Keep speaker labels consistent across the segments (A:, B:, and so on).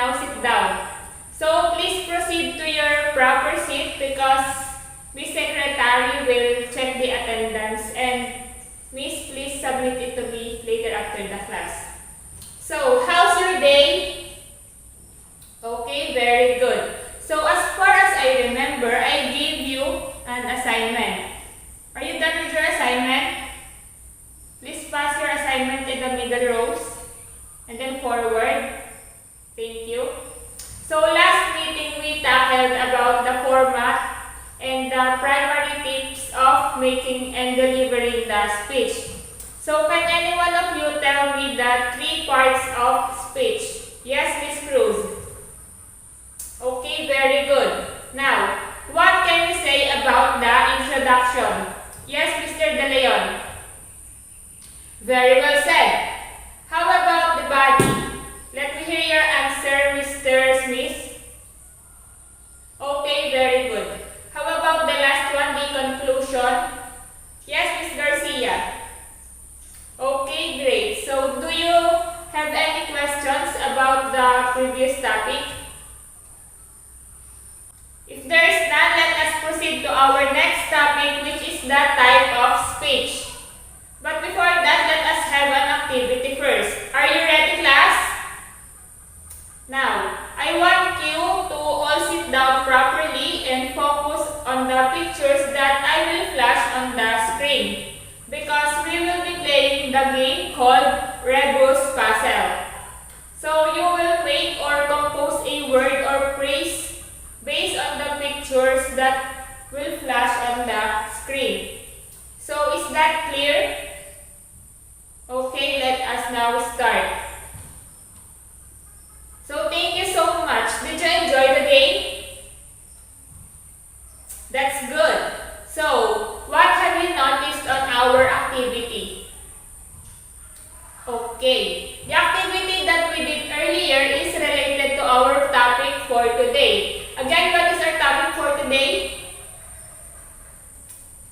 A: now sit down. So please proceed to your proper seat because Miss Secretary will check the attendance and Miss, please submit it to me later after the class. So, how's your day? Okay, very good. So, as far as I remember, I gave you an assignment. Are you done with your assignment? Please pass your assignment in the middle rows and then forward. Thank you. So, last meeting we tackled about the format and the primary tips of making and delivering the speech. So, can any one of you tell me the 3 parts of speech? Yes, Miss Cruz. Okay, very good. Now, what can you say about the introduction? Yes, Mr. De Leon. Very well said. How about the body? Let me hear your answer, Mr. Smith. Okay, very good. How about the last one, the conclusion? Yes, Ms. Garcia. Okay, great. So, do you have any questions about the previous topic? If there is none, let us proceed to our next topic, which is the type of speech. But before that, let us have an activity first. Are you ready, class? Now, I want you to all sit down properly and focus on the pictures that I will flash on the screen because we will be playing the game called Rebus Puzzle. So, you will make or compose a word or phrase based on the pictures that will flash on the screen. So, is that clear? Okay, let us now start. So, thank you so much. Did you enjoy the game? That's good. So, what have you noticed on our activity? Okay, the activity that we did earlier is related to our topic for today. Again, what is our topic for today?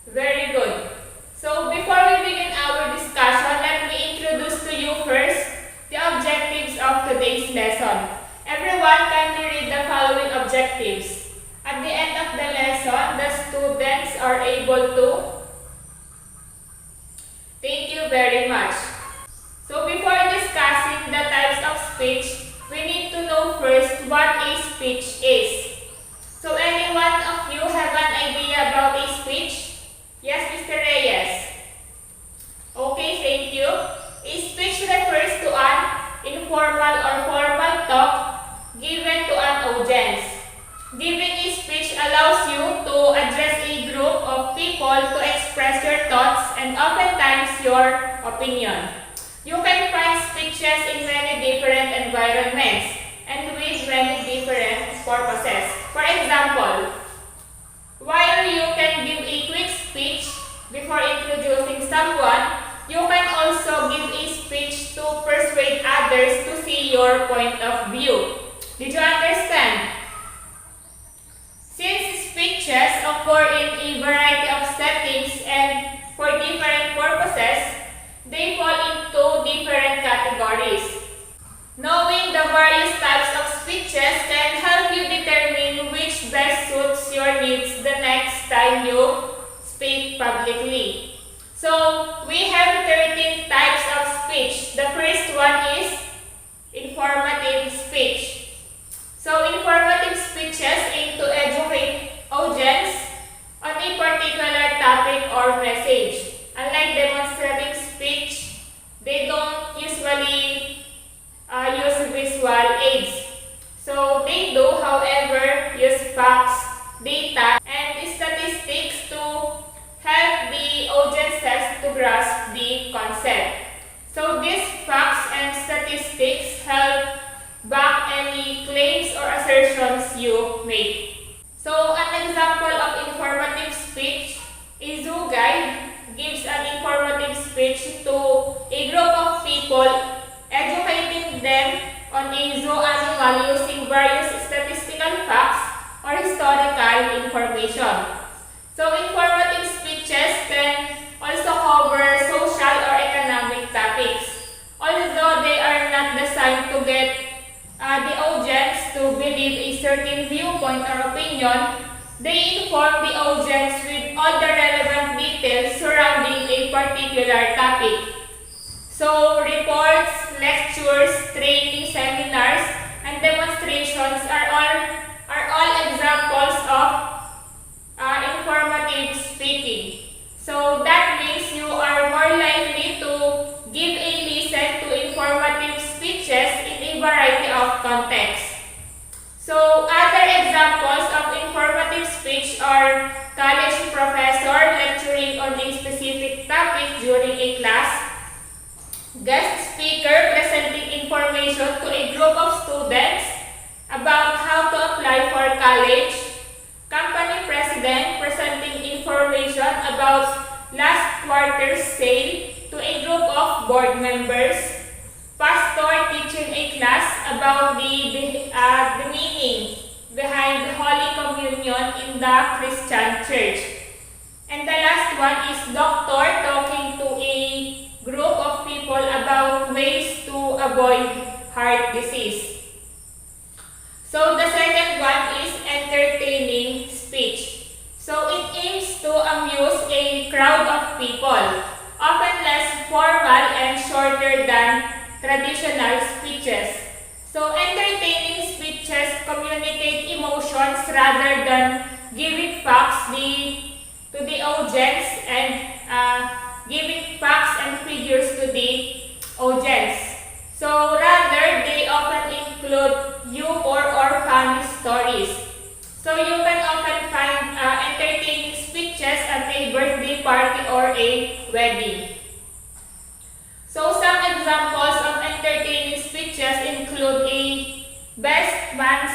A: Very good. So, before we begin our discussion, let me introduce to you first the objectives of today's lesson. Everyone kindly read the following objectives. At the end of the lesson, the students are able to... Thank you very much. So before discussing the types of speech, we need to know first what a speech is. So any one of you have an idea about a speech? Yes, Mr. Reyes. Okay, thank you. A speech refers to an informal or formal talk given to an audience. Giving a speech allows you to address a group of people to express your thoughts and oftentimes your opinion. You can find speeches in many different environments and with many different purposes. For example, while you can give a quick speech before introducing someone, you can also give a speech to persuade others to see your point of view. Did you understand? Since speeches occur in a variety of settings and for different purposes, they fall into different categories. Knowing the various types of speeches can help you determine which best suits your needs the next time you speak publicly. So, we have 13 types of speech. The first one is informative speech. So, informative speeches aim to educate audience on a particular topic or message. Unlike demonstrative speech, they don't usually use visual aids. So, they do, however, use facts, data, and statistics to help the audiences to grasp the concept. So, these facts and statistics help back any claims or assertions you make. So, an example of informative speech, a zoo guide gives an informative speech to a group of people, educating them on a zoo animal using various statistical facts or historical information. So, informative speeches can also cover social or economic topics, although they are not designed to get the audience to believe a certain viewpoint or opinion, they inform the audience with all the relevant details surrounding a particular topic. So, reports, lectures, training, seminars, and demonstrations are all examples of informative speaking. So, that means you are more likely to give a listen to informative speeches in a variety of contexts. So, other examples of informative speech are college professor lecturing on a specific topic during a class, guest speaker presenting information to a group of students about how to apply for college, company president presenting information about last quarter's sale to a group of board members, pastor teaching a class about the meaning behind Holy Communion in the Christian Church. And the last one is doctor talking to a group of people about ways to avoid heart disease. So the second one is entertaining speech. So it aims to amuse a crowd of people, often less formal and shorter than traditional speeches. So entertaining speeches communicate emotions rather than giving facts to the audience and giving facts and figures to the audience. So rather, they often include humor or funny stories. So you can often find entertaining speeches at a birthday party or a wedding. So some examples of entertaining speeches include a best man's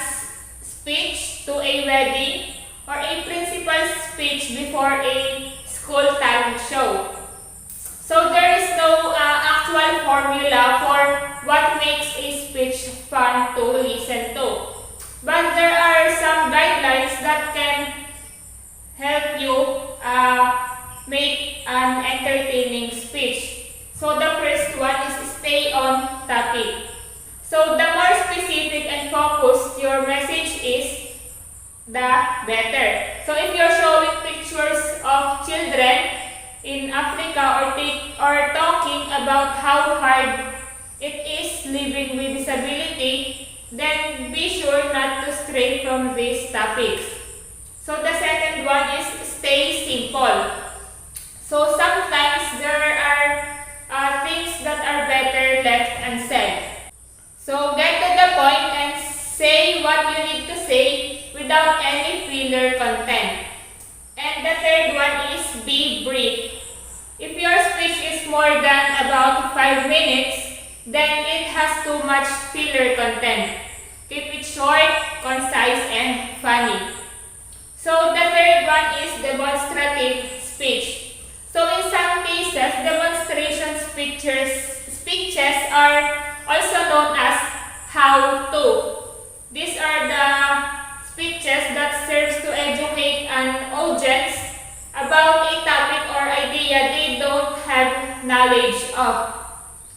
A: speech to a wedding or a principal's speech before a school talent show. So there is no actual formula for what makes a speech fun to listen to. But there are some guidelines that can help you make an entertaining speech. So the first one is stay on topic. So the more specific and focused your message is, the better. So if you're showing pictures of children in Africa or talking about how hard it is living with disability, then be sure not to stray from these topics. So the second one is stay simple. So sometimes there are things that are better left unsaid. So get to the point and say what you need to say without any filler content. And the third one is be brief. If your speech is more than about 5 minutes, then it has too much filler content. Keep it short, concise, and funny. So the third one is demonstrative speech. So in some cases, demonstration speeches are also known as how-to. These are the speeches that serves to educate an audience about a topic or idea they don't have knowledge of.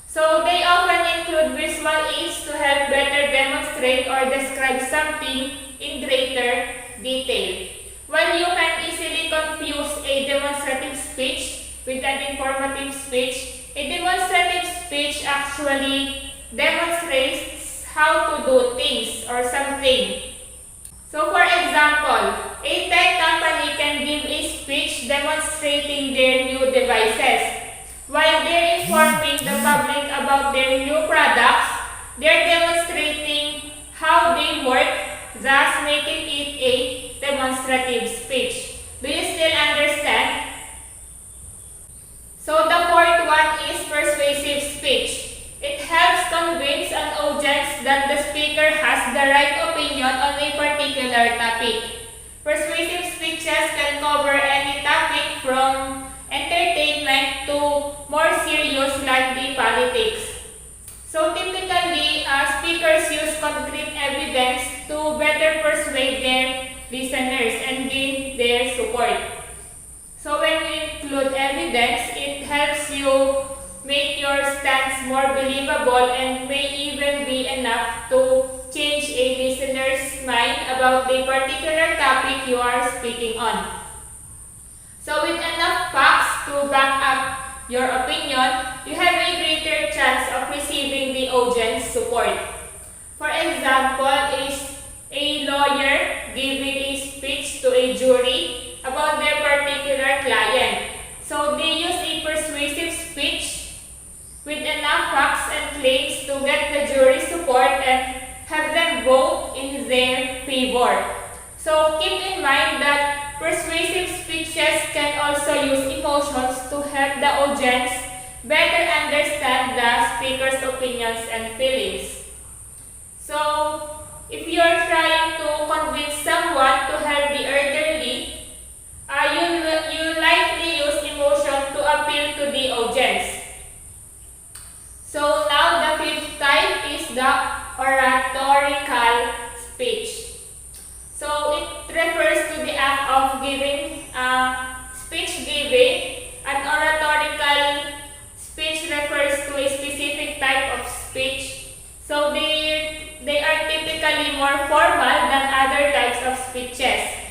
A: So they often include visual aids to help better demonstrate or describe something in greater detail. While you can easily confuse a demonstrative speech with an informative speech, a demonstrative speech actually demonstrates how to do things or something. So for example, a tech company can give a speech demonstrating their new devices. While they're informing the public about their new products, they're demonstrating how they work, thus making it a demonstrative speech. Do you still understand? So the fourth one is persuasive speech. It helps convince an audience that the speaker has the right opinion on a particular topic. Persuasive speeches can cover any topic from entertainment to more serious like the politics. So typically, speakers use concrete evidence to better persuade their listeners and gain their support. So when you include evidence, it helps you make your stance more believable and may even be enough to change a listener's mind about the particular topic you are speaking on. So with enough facts to back up your opinion, you have a greater chance of receiving the audience support. For example, is a lawyer giving a speech to a jury about their particular client. So they use a persuasive speech with enough facts and claims to get the jury support and have them vote in their favor. So keep in mind that persuasive speeches can also use emotions to help the audience better understand the speaker's opinions and feelings. So, if you are trying to convince someone to help the elderly, you likely use emotion to appeal to the audience. So now the fifth type is the oratorical speech. So it refers to the act of giving, speech giving. An oratorical speech refers to a specific type of speech. So they are typically more formal than other types of speeches.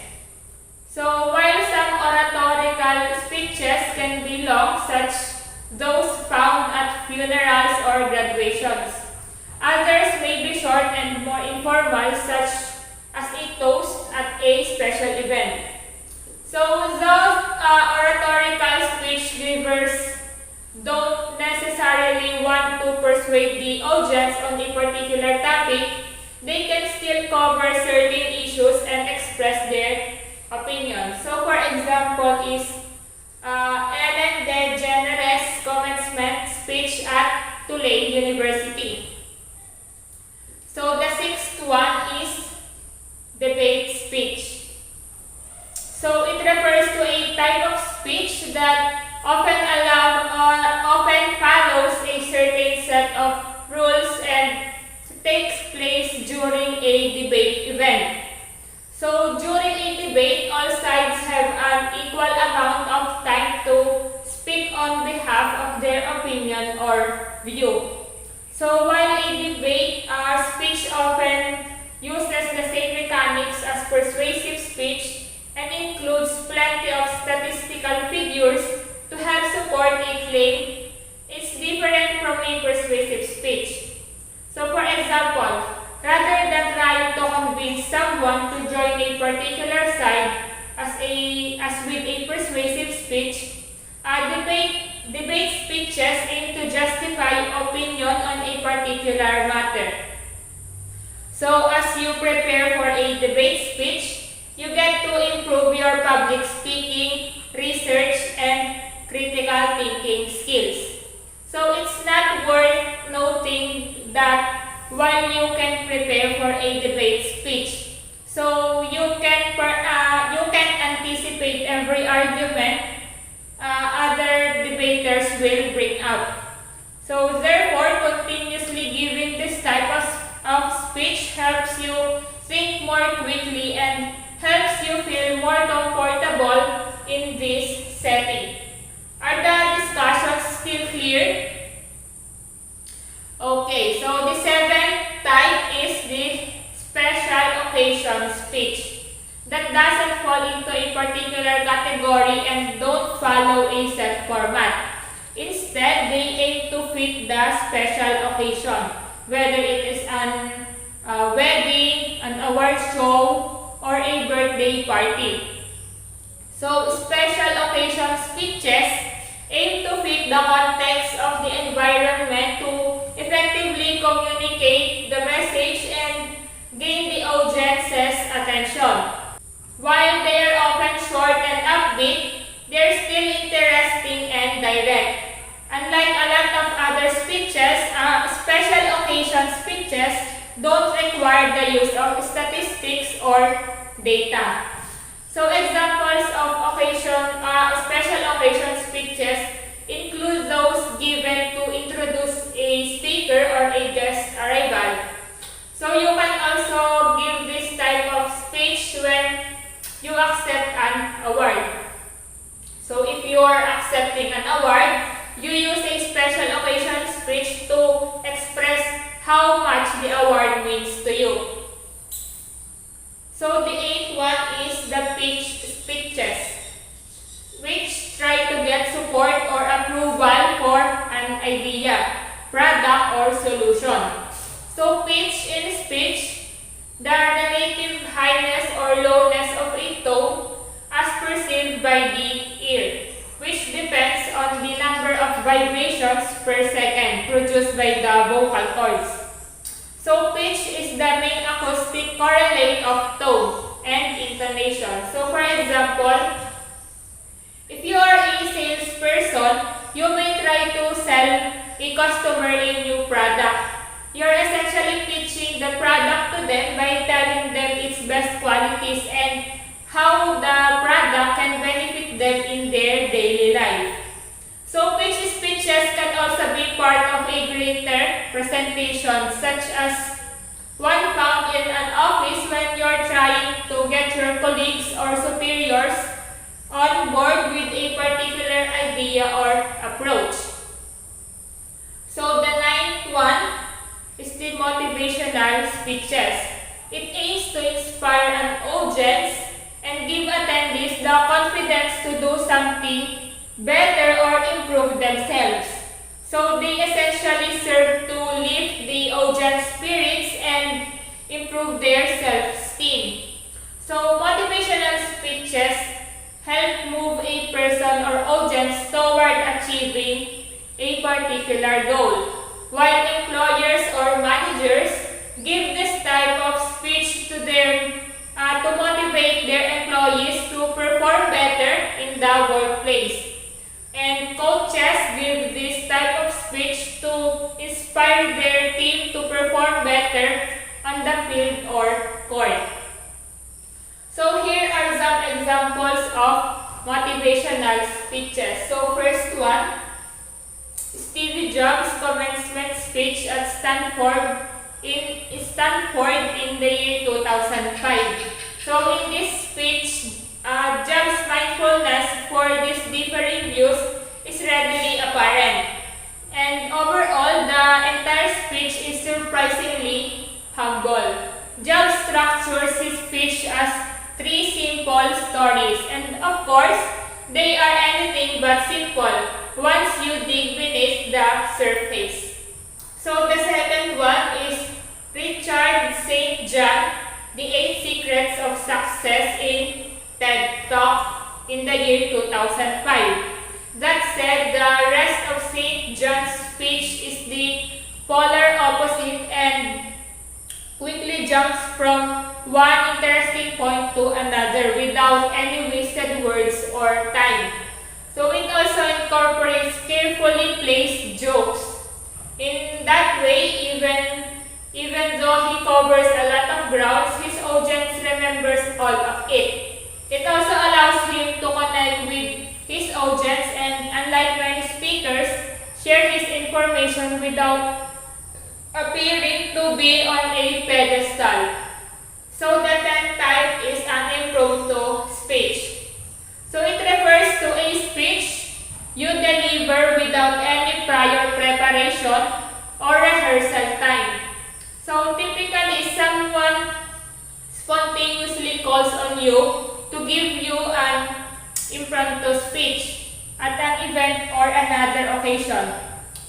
A: So while some oratorical speeches can be long, such those found at funerals or graduations, others may be short and more informal, such as a toast at a special event. So those oratorical speech givers don't necessarily want to persuade the audience on a particular topic. They can still cover certain issues and express their opinion. So for example is Ellen DeGeneres' commencement speech at Tulane University. So the sixth one is debate speech. So it refers to a type of speech that often follows a certain set of rules and takes place during a debate event. So during a debate, all sides have an equal amount of time to speak on behalf of their opinion or view. So while a debate speech often uses the same mechanics as persuasive speech and includes plenty of statistical figures to help support a claim, it's different from a persuasive speech. So for example, rather than trying to convince someone to join a particular side as with a persuasive speech, debate speeches aim to justify opinion on a particular matter. So as you prepare for a debate speech, you get to improve your public speaking, research, and critical thinking skills. So it's not worth noting that while you can prepare for a debate speech, so you can anticipate every argument other debaters will bring up. So therefore, continuously giving this type of speech helps you think more quickly and helps you feel more comfortable in this setting. Are the discussions still clear? Okay, so the seventh type is the special occasion speech that doesn't fall into a particular category and don't follow a set format. Instead, they aim to fit the special occasion, whether it is an wedding, an award show, or a birthday party. So, special occasion speeches aim to fit the context of the environment to effectively communicate the message and gain the audience's attention. While they are often short and upbeat, they are still interesting and direct. Unlike a lot of other speeches, special occasion speeches don't require the use of statistics or data. So examples of special occasion speeches include those given to introduce a speaker or a guest arrival. So you can also give this type of speech when you accept an award. So if you are accepting an award, you use a special occasion speech to express how much the award means to you. So pitch in speech, the relative highness or lowness of a tone as perceived by the ear, which depends on the number of vibrations per second produced by the vocal cords. So pitch is the main acoustic correlate of tone and intonation. So for example, if you are a salesperson, you may try to sell a customer a new product. You are essentially pitching the product to them by telling them its best qualities and how the product can benefit them in their daily life. So pitch speeches can also be part of a greater presentation, such as one found in an office when you are trying to get your colleagues or superiors on board with a particular idea or approach. So the ninth one is the motivational speeches. It aims to inspire an audience and give attendees the confidence to do something better or improve themselves. So they essentially serve to lift the audience spirits and improve their self-esteem. So motivational speeches help move a person or audience toward achieving a particular goal, while employers or managers give this type of speech to to motivate their employees to perform better in the workplace. And coaches give this type of speech to inspire their team to perform better on the field or court. So here are some examples of motivational speeches. So first one, Steve Jobs' commencement speech at Stanford in the year 2005. So in this speech, Jobs' mindfulness for these differing views is readily apparent. And overall, the entire speech is surprisingly humble. Jobs structures his speech as 3 simple stories, and of course, they are anything but simple once you dig beneath the surface. So the second one is Richard St. John, The 8 Secrets of Success in TED Talk in the year 2005. That said, the rest of St. John's speech is the polar opposite and quickly jumps from one interesting point to another without any wasted words or time. So it also incorporates carefully placed jokes. In that way, even though he covers a lot of ground, his audience remembers all of it. It also allows him to connect with his audience and, unlike many speakers, share his information without appearing to be on a pedestal. So the 10th type is an impromptu speech. So it refers to a speech you deliver without any prior preparation or rehearsal time. So typically, someone spontaneously calls on you to give you an impromptu speech at an event or another occasion.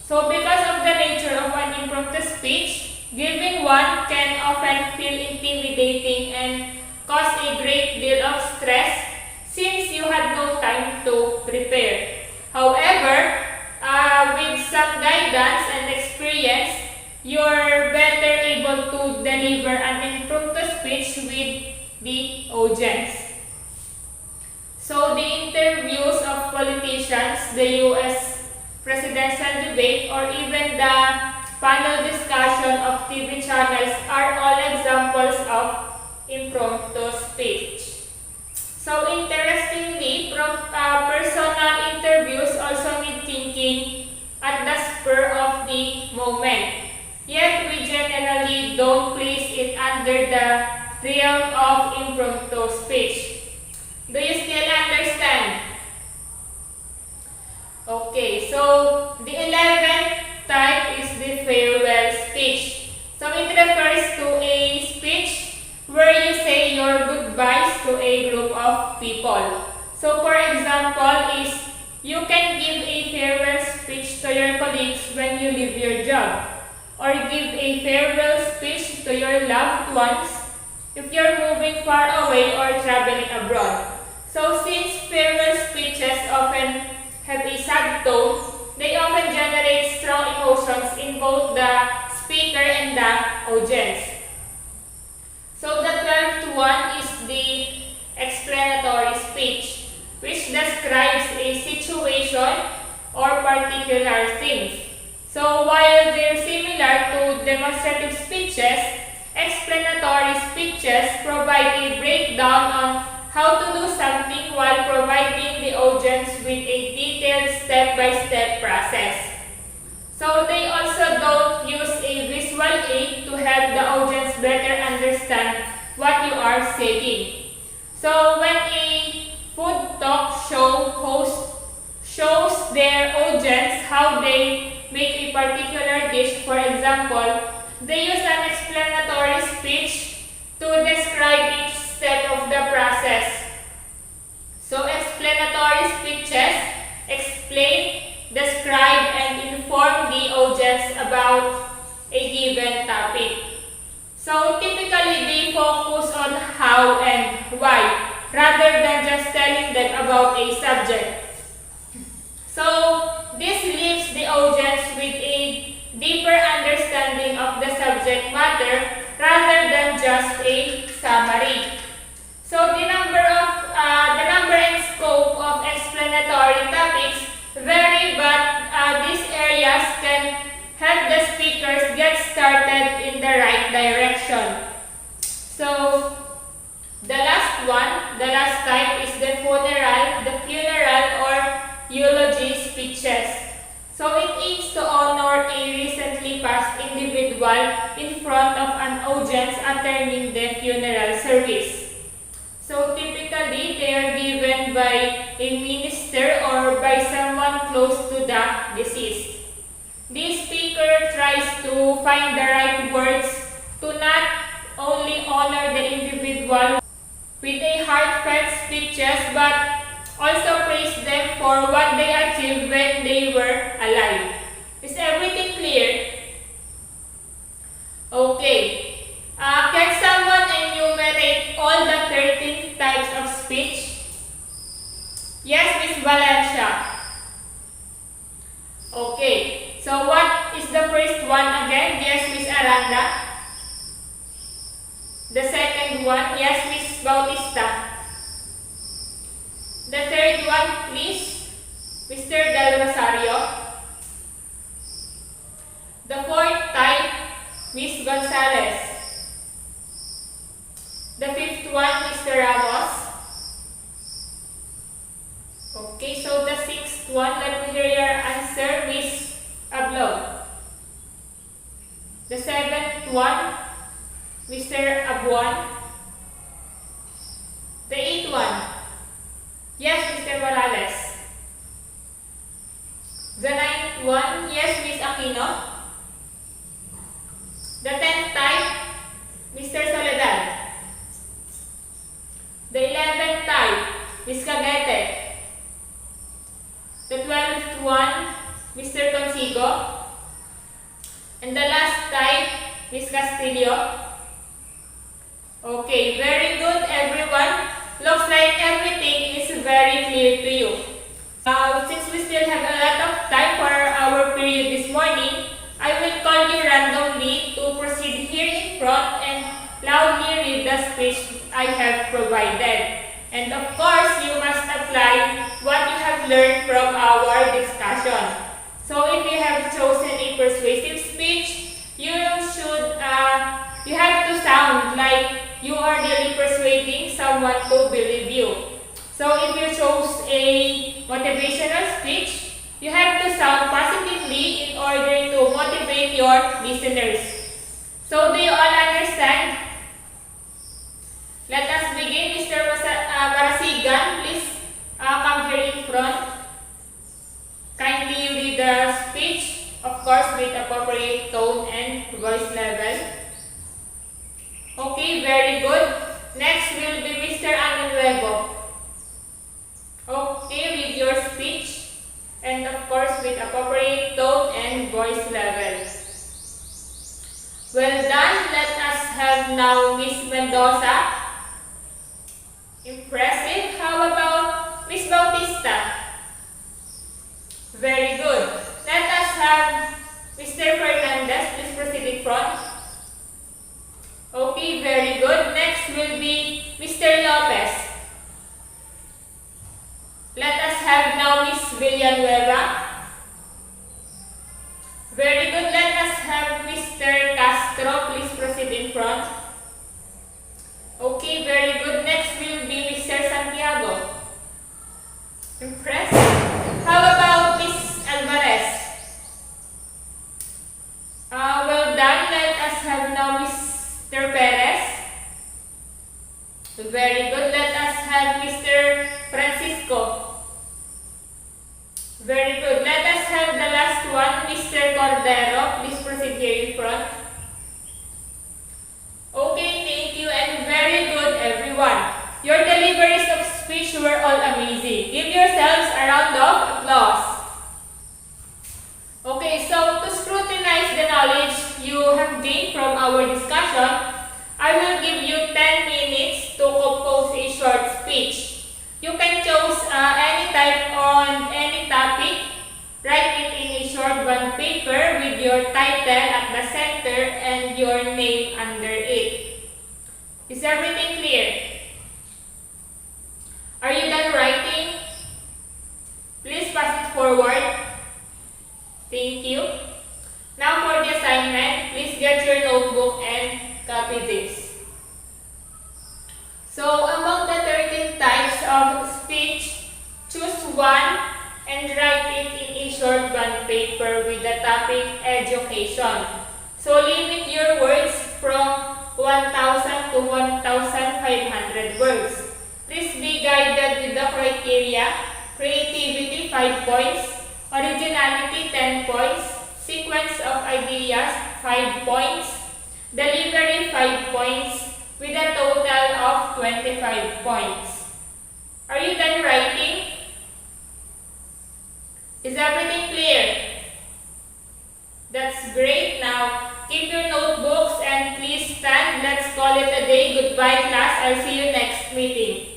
A: So because of the nature of an impromptu speech, giving one can often feel intimidating and cause a great deal of stress since you had no time to prepare. However, with some guidance and experience, you're better able to deliver an impromptu speech with the audience. So the interviews of politicians, the U.S. presidential debate, or even the panel discussion of TV channels are all examples of impromptu speech. So interestingly, personal interviews also need thinking at the spur of the moment. Yet we generally don't place it under the realm of impromptu speech. Do you still understand? Okay, so the 11th type is the farewell speech. So it refers to a speech where you say your goodbyes to a group of people. So for example is, you can give a farewell speech to your colleagues when you leave your job. or give a farewell speech to your loved ones if you're moving far away or traveling abroad. So since farewell speeches often have a sad tone, they often generate strong emotions in both the speaker and the audience. So the 12th one is the explanatory speech, which describes a situation or particular things. So while they're similar to demonstrative speeches, explanatory speeches provide a breakdown on how to do something while providing the audience with a detailed step-by-step process. So they also don't use a visual aid to help the audience better understand what you are saying. So when a food talk show host shows their audience how they make a particular dish, for example, they use an explanatory speech to describe each step of the process. So explanatory speeches explain, describe, and inform the audience about a given topic. So typically they focus on how and why rather than just telling them about a subject. So this leaves the audience with a deeper understanding of the subject matter rather than just a summary. So the number and scope of explanatory topics vary, but these areas can help the speakers get started in the right direction. So the last type is the funeral or eulogy speeches. So it aims to honor a recently passed individual in front of an audience attending the funeral service. So typically they are given by a minister or by someone close to the deceased. This speaker tries to find the right words to not only honor the individual with a heartfelt speeches but also praise them for what they achieved when they were alive. Is everything clear? Okay. Can someone enumerate all the 13 types of speech? Yes, Miss Valencia. Okay. So what is the first one again? Yes, Miss Aranda. The second one? Yes, Miss Bautista. The third one, please, Mr. Del Rosario. The fourth type, Miss Gonzalez. The fifth one, Mr. Ramos. Okay, so the sixth one, let me hear your answer, Miss Ablog. The seventh one, Mr. Abuan. The eighth one, yes, Mr. Morales. The ninth one, yes, Miss Aquino. The 10th type, Mr. Soledad. The 11th type, Miss Cagete. The 12th one, Mr. Consigo. And the last type, Miss Castillo. Okay, very good everyone. Looks like everything is very clear to you. Since we still have a lot of time for our period this morning, I will call you randomly to proceed here in front and loudly read the speech I have provided. And of course, you must apply what you have learned from our discussion. So if you have chosen a persuasive speech, you have to sound like you are really persuading someone to believe you. So if you chose a motivational speech, you have to sound positively in order to motivate your listeners. So do you all understand? Let us begin. Mr. Marasigan, please come here in front. Kindly read the speech, of course with appropriate tone and voice level. Okay, very good. Next will be Mr. Anuevo. Okay, read your speech and of course with appropriate tone and voice level. Well done. Let us have now Miss Mendoza. Impressive. How about Miss Bautista? Very good. Let us have Mr. Fernandez. Please proceed in front. Okay, very good. Next will be Mr. Lopez. Let us have now Miss Villanueva. Very good. Let us have Mr. Castro. Please proceed in front. Okay, very good. Next will be Mr. Santiago. Impressive. How about Miss Alvarez? Well done. Let us have now Mr. Perez. Very good. Let us have Mr. Francisco. Very good. Let us have the last one, Mr. Cordero. Please proceed here in front. Okay, thank you and very good everyone. Your deliveries of speech were all amazing. Give yourselves a round of applause. Okay, so to scrutinize the knowledge you have gained from our discussion, I will give you 10 minutes to compose a short speech. You can choose any type on any topic. Write it in a short bond paper with your title at the center and your name under it. Is everything clear? Are you done writing? Please pass it forward. Thank you. Now for the assignment, please get your notebook and copy this. So among the 13 types of speech, choose one and write it in a short bond paper with the topic education. So limit your words from 1,000 to 1,500 words. Please be guided with the criteria: creativity 5 points, originality 10 points, sequence of ideas 5 points, delivery 5 points, with a total of 25 points. Are you done writing? Is everything clear? That's great. Now, keep your notebooks and please stand. Let's call it a day. Goodbye, class. I'll see you next meeting.